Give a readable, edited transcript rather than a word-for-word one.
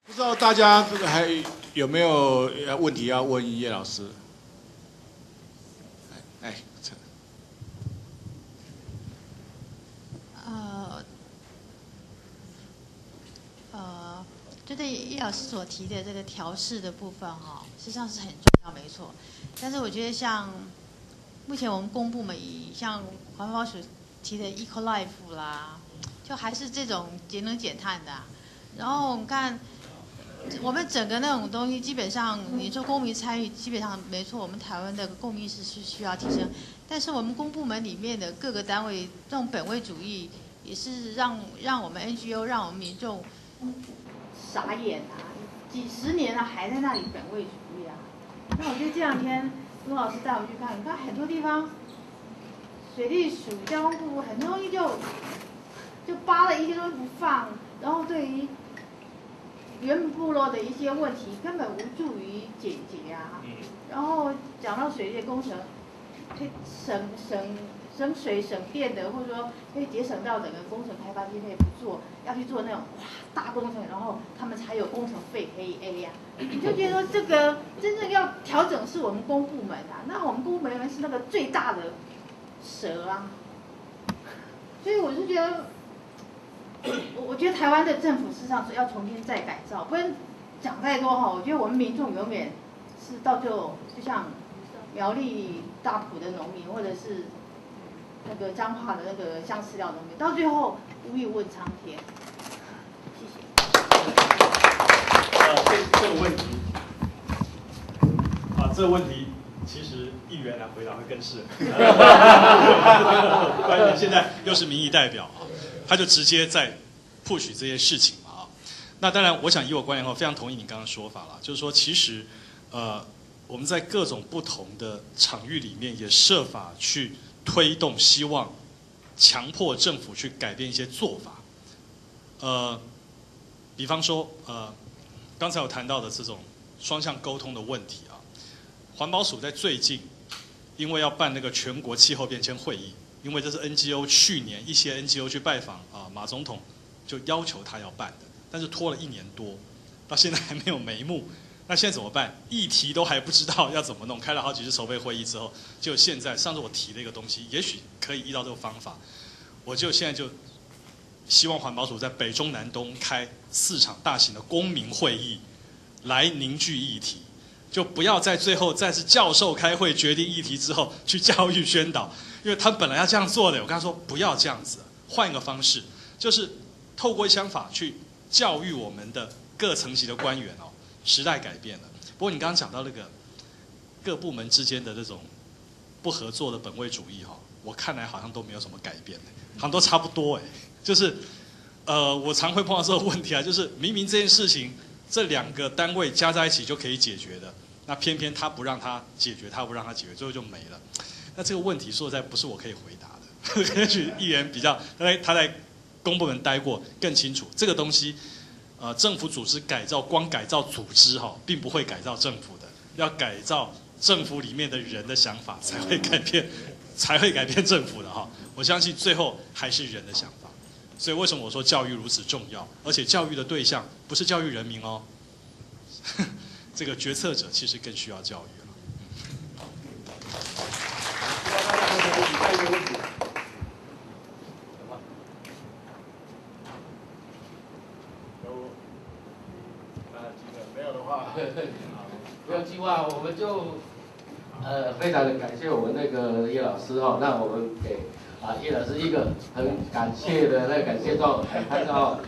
不知道大家还有没有问题要问叶老师？哎，就对叶老师所提的这个调试的部分哈，实际上是很重要，没错。但是我觉得像目前我们公部门像环保署提的 Eco Life 啦，就还是这种节能减碳的、然后你看，我们整个那种东西，基本上你说公民参与，基本上没错，我们台湾的公民意识是需要提升。但是我们公部门里面的各个单位，这种本位主义也是让我们 NGO 让我们民众傻眼啊！几十年了还在那里本位主义啊！那我觉得这两天卢老师带我们去看，你看很多地方，水利署、交通部很多东西就扒了一些东西不放，然后对于原部落的一些问题根本无助于解决啊。然后讲到水利工程，可以省水省电的，或者说可以节省到整个工程开发经费不做，要去做那种哇大工程，然后他们才有工程费可以 A 呀。你就觉得说这个真正要调整是我们公部门啊，那我们公部门是那个最大的蛇啊。所以我是觉得，我觉得台湾的政府事实上是要重新再改造，不能讲太多哈。我觉得我们民众永远是到最后就像苗栗大埔的农民，或者是那个彰化的那个香饲料农民，到最后无语问苍天。谢谢。这个问题，这个问题其实议员来回答会更适合。官员现在又是民意代表，他就直接在 push 这些事情嘛啊。那当然，我想以我观点后，非常同意你刚刚说法了，就是说其实我们在各种不同的场域里面，也设法去推动，希望强迫政府去改变一些做法。比方说刚才有谈到的这种双向沟通的问题啊，环保署在最近因为要办那个全国气候变迁会议，因为这是 NGO 去年一些 NGO 去拜访马总统，就要求他要办的，但是拖了1年多，到现在还没有眉目。那现在怎么办？议题都还不知道要怎么弄，开了好几次筹备会议之后，就现在上次我提了一个东西，也许可以依照这个方法，我就现在就希望环保署在北中南东开4场大型的公民会议，来凝聚议题，就不要在最后再是教授开会决定议题之后去教育宣导，因为他本来要这样做的，我跟他说不要这样子，换一个方式，就是透过想法去教育我们的各层级的官员哦。时代改变了，不过你刚刚讲到那个各部门之间的这种不合作的本位主义哈，我看来好像都没有什么改变，好像都差不多哎。就是我常会碰到这个问题啊，就是明明这件事情这2个单位加在一起就可以解决的，那偏偏他不让他解决，他不让他解决，最后就没了。那这个问题说实在不是我可以回答的，也许议员比较他在公部门待过更清楚这个东西。政府组织改造，光改造组织并不会改造政府的，要改造政府里面的人的想法，才会改变政府的哈。我相信最后还是人的想法，所以为什么我说教育如此重要？而且教育的对象不是教育人民哦，这个决策者其实更需要教育了。没有计划，我们就非常的感谢我们那个叶老师哈，那我们给叶老师一个很感谢的那个感谢状，拍照。